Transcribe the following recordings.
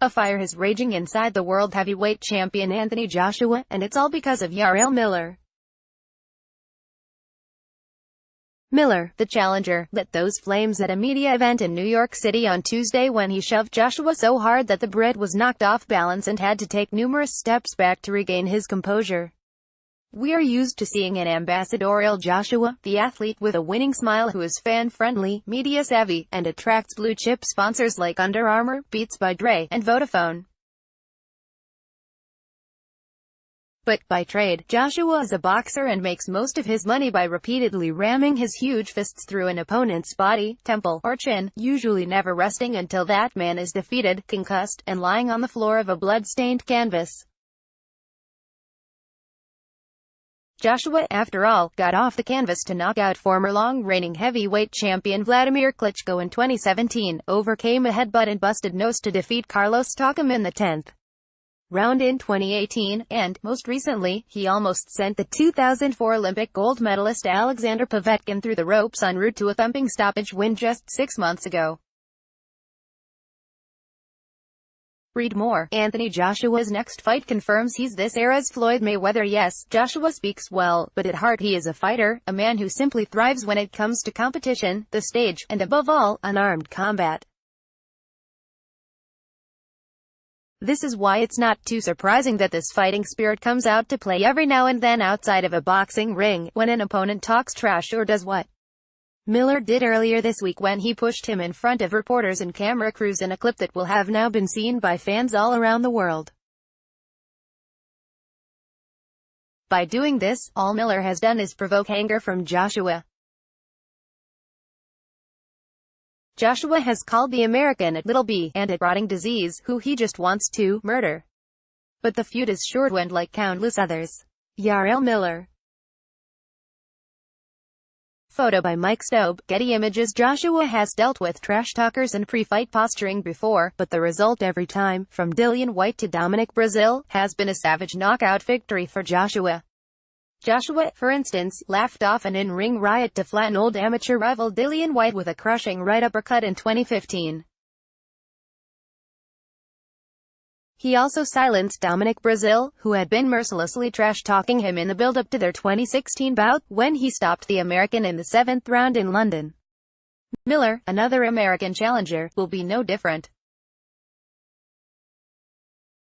A fire is raging inside the world heavyweight champion Anthony Joshua, and it's all because of Jarrell Miller. Miller, the challenger, lit those flames at a media event in New York City on Tuesday when he shoved Joshua so hard that the Brit was knocked off balance and had to take numerous steps back to regain his composure. "We are used to seeing an ambassadorial Joshua, the athlete with a winning smile who is fan-friendly, media-savvy, and attracts blue-chip sponsors like Under Armour, Beats by Dre, and Vodafone. But, by trade, Joshua is a boxer and makes most of his money by repeatedly ramming his huge fists through an opponent's body, temple, or chin, usually never resting until that man is defeated, concussed, and lying on the floor of a blood-stained canvas." Joshua, after all, got off the canvas to knock out former long-reigning heavyweight champion Vladimir Klitschko in 2017, overcame a headbutt and busted nose to defeat Carlos Takam in the 10th round in 2018, and, most recently, he almost sent the 2004 Olympic gold medalist Alexander Povetkin through the ropes en route to a thumping stoppage win just 6 months ago. Read more. Anthony Joshua's next fight confirms he's this era's Floyd Mayweather. Yes, Joshua speaks well, but at heart he is a fighter, a man who simply thrives when it comes to competition, the stage, and above all, unarmed combat. This is why it's not too surprising that this fighting spirit comes out to play every now and then outside of a boxing ring, when an opponent talks trash or does what Miller did earlier this week when he pushed him in front of reporters and camera crews in a clip that will have now been seen by fans all around the world. By doing this, all Miller has done is provoke anger from Joshua. Joshua has called the American a little b and a rotting disease, who he just wants to murder. But the feud is sure to end like countless others. Jarrell Miller. Photo by Mike Stobe, Getty Images. Joshua has dealt with trash talkers and pre-fight posturing before, but the result every time, from Dillian Whyte to Dominic Breazeale, has been a savage knockout victory for Joshua. Joshua, for instance, laughed off an in-ring riot to flatten old amateur rival Dillian Whyte with a crushing right uppercut in 2015. He also silenced Dominic Breazeale, who had been mercilessly trash-talking him in the build-up to their 2016 bout, when he stopped the American in the 7th round in London. Miller, another American challenger, will be no different.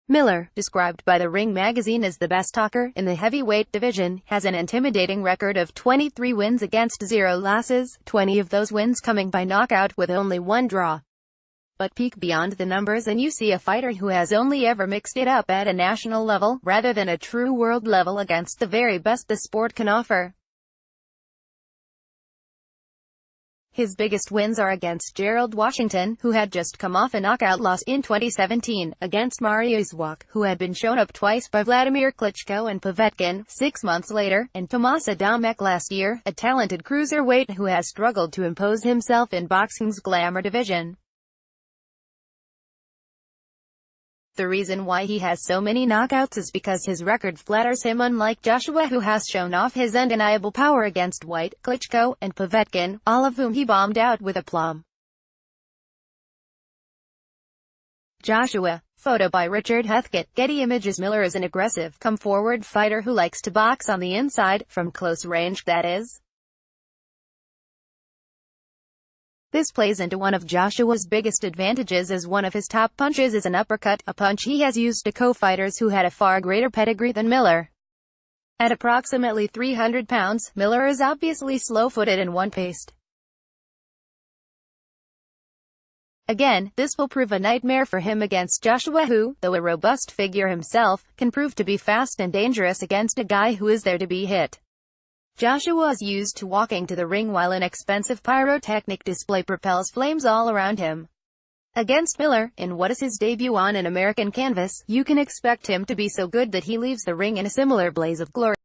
Miller, described by the Ring magazine as the best talker in the heavyweight division, has an intimidating record of 23 wins against 0 losses, 20 of those wins coming by knockout with only 1 draw. But peek beyond the numbers and you see a fighter who has only ever mixed it up at a national level, rather than a true world level against the very best the sport can offer. His biggest wins are against Gerald Washington, who had just come off a knockout loss in 2017, against Mario Izwak, who had been shown up twice by Vladimir Klitschko and Povetkin 6 months later, and Tomas Adamek last year, a talented cruiserweight who has struggled to impose himself in boxing's glamour division. The reason why he has so many knockouts is because his record flatters him, unlike Joshua, who has shown off his undeniable power against Whyte, Klitschko, and Povetkin, all of whom he bombed out with aplomb. Joshua. Photo by Richard Heathcote, Getty Images. Miller is an aggressive, come-forward fighter who likes to box on the inside, from close range, that is. This plays into one of Joshua's biggest advantages, as one of his top punches is an uppercut, a punch he has used to co-fighters who had a far greater pedigree than Miller. At approximately 300 pounds, Miller is obviously slow-footed and one-paced. Again, this will prove a nightmare for him against Joshua, who, though a robust figure himself, can prove to be fast and dangerous against a guy who is there to be hit. Joshua is used to walking to the ring while an expensive pyrotechnic display propels flames all around him. Against Miller, in what is his debut on an American canvas, you can expect him to be so good that he leaves the ring in a similar blaze of glory.